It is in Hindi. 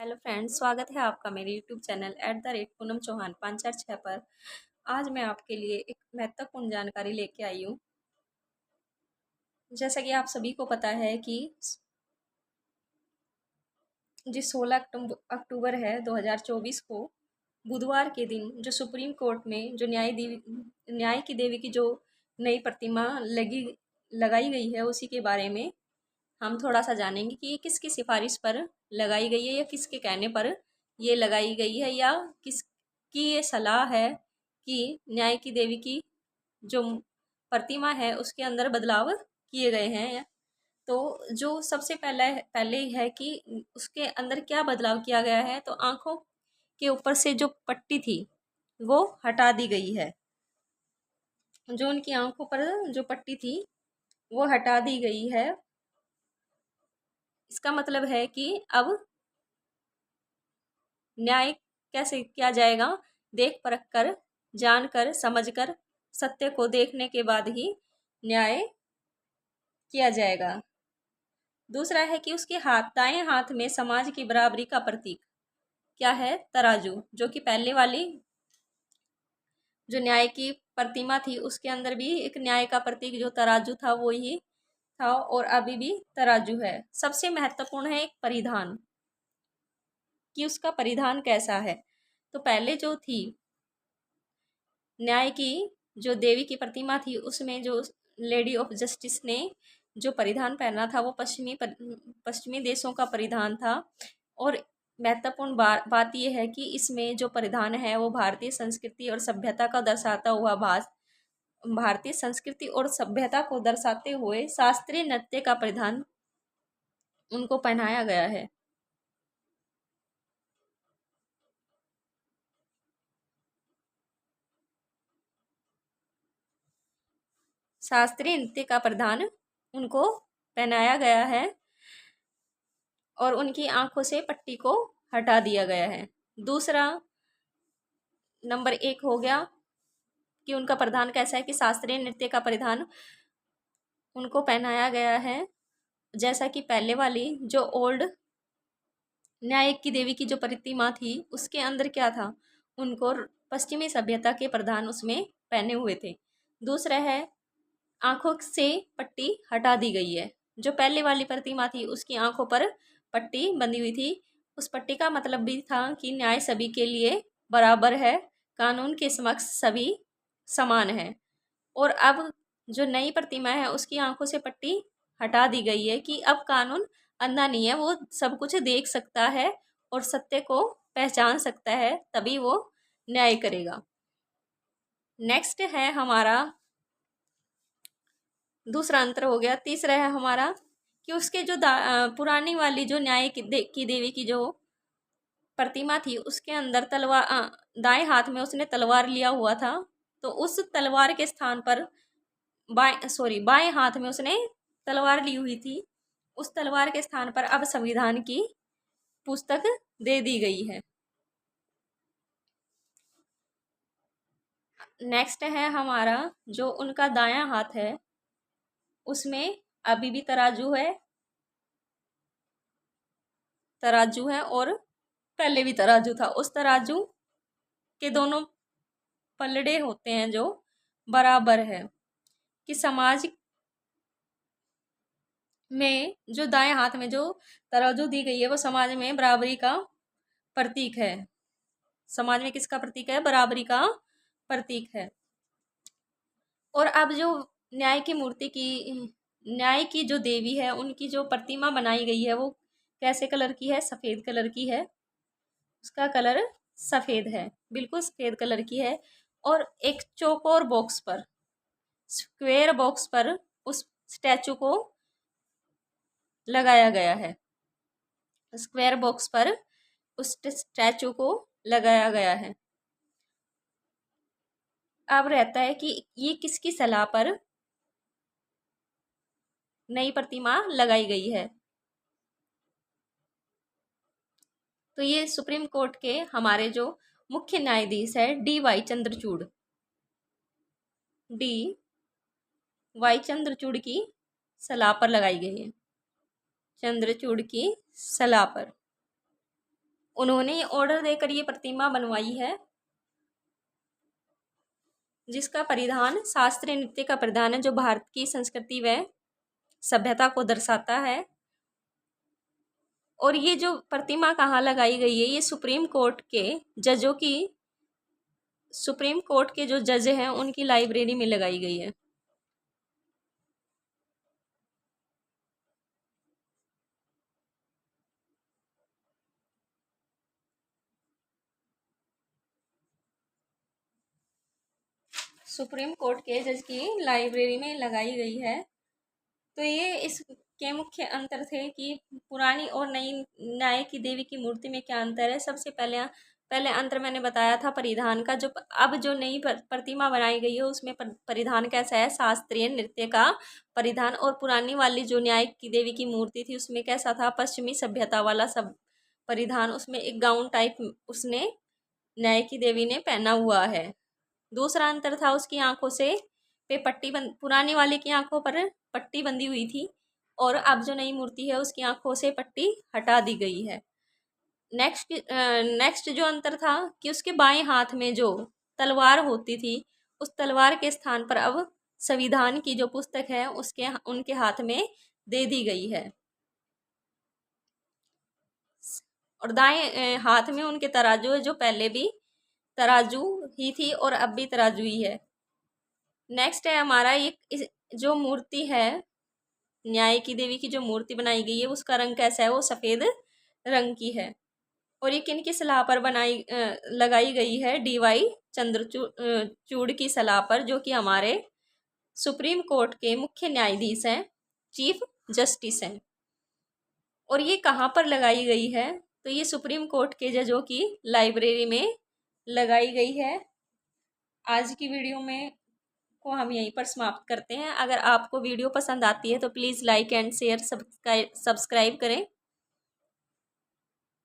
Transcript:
हेलो फ्रेंड्स, स्वागत है आपका मेरे यूट्यूब चैनल @पूनम चौहान 546 पर। आज मैं आपके लिए एक महत्वपूर्ण जानकारी लेके आई हूँ। जैसा कि आप सभी को पता है कि जिस 16 अक्टूबर है 2024 को बुधवार के दिन जो सुप्रीम कोर्ट में जो न्याय की देवी की जो नई प्रतिमा लगाई गई है, उसी के बारे में हम थोड़ा सा जानेंगे कि ये किसकी सिफारिश पर लगाई गई है या किसके कहने पर ये लगाई गई है, या किसकी ये सलाह है कि न्याय की देवी की जो प्रतिमा है उसके अंदर बदलाव किए गए हैं। तो जो सबसे पहले है कि उसके अंदर क्या बदलाव किया गया है, तो आंखों के ऊपर से जो पट्टी थी वो हटा दी गई है। जो उनकी आंखों पर जो पट्टी थी वो हटा दी गई है। इसका मतलब है कि अब न्याय कैसे किया जाएगा? देख परख कर, जानकर, समझकर, सत्य को देखने के बाद ही न्याय किया जाएगा। दूसरा है कि उसके दाएं हाथ में समाज की बराबरी का प्रतीक क्या है? तराजू। जो कि पहले वाली जो न्याय की प्रतिमा थी उसके अंदर भी एक न्याय का प्रतीक जो तराजू था वो ही था, और अभी भी तराजू है। सबसे महत्वपूर्ण है एक परिधान, कि उसका परिधान कैसा है। तो पहले जो थी न्याय की जो देवी की प्रतिमा थी उसमें जो लेडी ऑफ जस्टिस ने जो परिधान पहना था वो पश्चिमी देशों का परिधान था। और महत्वपूर्ण बात यह है कि इसमें जो परिधान है वो भारतीय संस्कृति और सभ्यता का दर्शाता हुआ भारतीय संस्कृति और सभ्यता को दर्शाते हुए शास्त्रीय नृत्य का परिधान उनको पहनाया गया है। शास्त्रीय नृत्य का परिधान उनको पहनाया गया है और उनकी आंखों से पट्टी को हटा दिया गया है। दूसरा नंबर 1 हो गया कि उनका परिधान कैसा है, कि शास्त्रीय नृत्य का परिधान उनको पहनाया गया है। जैसा कि पहले वाली जो ओल्ड न्यायिक की देवी की जो प्रतिमा थी उसके अंदर क्या था, उनको पश्चिमी सभ्यता के प्रधान उसमें पहने हुए थे। दूसरा है आंखों से पट्टी हटा दी गई है। जो पहले वाली प्रतिमा थी उसकी आंखों पर पट्टी बंधी हुई थी। उस पट्टी का मतलब भी था कि न्याय सभी के लिए बराबर है, कानून के समक्ष सभी समान है। और अब जो नई प्रतिमा है उसकी आंखों से पट्टी हटा दी गई है कि अब कानून अंधा नहीं है, वो सब कुछ देख सकता है और सत्य को पहचान सकता है, तभी वो न्याय करेगा। नेक्स्ट है हमारा दूसरा अंतर हो गया। तीसरा है हमारा कि उसके जो पुरानी वाली जो न्याय की देवी की जो प्रतिमा थी उसके अंदर दाएं हाथ में उसने तलवार लिया हुआ था। तो उस तलवार के स्थान पर बाएं हाथ में उसने तलवार ली हुई थी। उस तलवार के स्थान पर अब संविधान की पुस्तक दे दी गई है। नेक्स्ट है हमारा जो उनका दायां हाथ है उसमें अभी भी तराजू है और पहले भी तराजू था। उस तराजू के दोनों पलड़े होते हैं जो बराबर है, कि समाज में जो दाएं हाथ में जो तराजू दी गई है वो समाज में बराबरी का प्रतीक है। समाज में किसका प्रतीक है? बराबरी का प्रतीक है। और अब जो न्याय की जो देवी है उनकी जो प्रतिमा बनाई गई है वो कैसे कलर की है? सफ़ेद कलर की है। उसका कलर सफ़ेद है, बिल्कुल सफ़ेद कलर की है। और एक चौकोर बॉक्स पर, स्क्वेयर बॉक्स पर उस स्टैचू को लगाया गया है। स्क्वायर बॉक्स पर उस स्टैचू को लगाया गया है। अब रहता है कि ये किसकी सलाह पर नई प्रतिमा लगाई गई है। तो ये सुप्रीम कोर्ट के हमारे जो मुख्य न्यायाधीश है DY चंद्रचूड़ की सलाह पर लगाई गई है। चंद्रचूड़ की सलाह पर। उन्होंने ऑर्डर देकर ये प्रतिमा बनवाई है, जिसका परिधान शास्त्रीय नृत्य का परिधान है, जो भारत की संस्कृति व सभ्यता को दर्शाता है। और ये जो प्रतिमा कहाँ लगाई गई है, ये सुप्रीम कोर्ट के जो जज हैं उनकी लाइब्रेरी में लगाई गई है। सुप्रीम कोर्ट के जज की लाइब्रेरी में लगाई गई है। तो ये इसके मुख्य अंतर थे कि पुरानी और नई न्याय की देवी की मूर्ति में क्या अंतर है। सबसे पहले अंतर मैंने बताया था परिधान का। जो अब जो नई प्रतिमा बनाई गई है उसमें परिधान कैसा है, शास्त्रीय नृत्य का परिधान। और पुरानी वाली जो न्याय की देवी की मूर्ति थी उसमें कैसा था, पश्चिमी सभ्यता वाला सब परिधान। उसमें एक गाउन टाइप उसने न्याय की देवी ने पहना हुआ है। दूसरा अंतर था उसकी आंखों से पे पुरानी वाले की आंखों पर पट्टी बंधी हुई थी, और अब जो नई मूर्ति है उसकी आंखों से पट्टी हटा दी गई है। नेक्स्ट जो अंतर था कि उसके बाएं हाथ में जो तलवार होती थी, उस तलवार के स्थान पर अब संविधान की जो पुस्तक है उनके हाथ में दे दी गई है। और दाएं हाथ में उनके तराजू है, जो पहले भी तराजू ही थी और अब भी तराजू ही है। नेक्स्ट है हमारा जो मूर्ति है, न्याय की देवी की जो मूर्ति बनाई गई है उसका रंग कैसा है, वो सफ़ेद रंग की है। और ये किन की सलाह पर लगाई गई है, DY चंद्रचूड़ की सलाह पर, जो कि हमारे सुप्रीम कोर्ट के मुख्य न्यायाधीश हैं, चीफ जस्टिस हैं। और ये कहाँ पर लगाई गई है, तो ये सुप्रीम कोर्ट के जजों की लाइब्रेरी में लगाई गई है। आज की वीडियो में को हम यहीं पर समाप्त करते हैं। अगर आपको वीडियो पसंद आती है तो please like and share subscribe करें।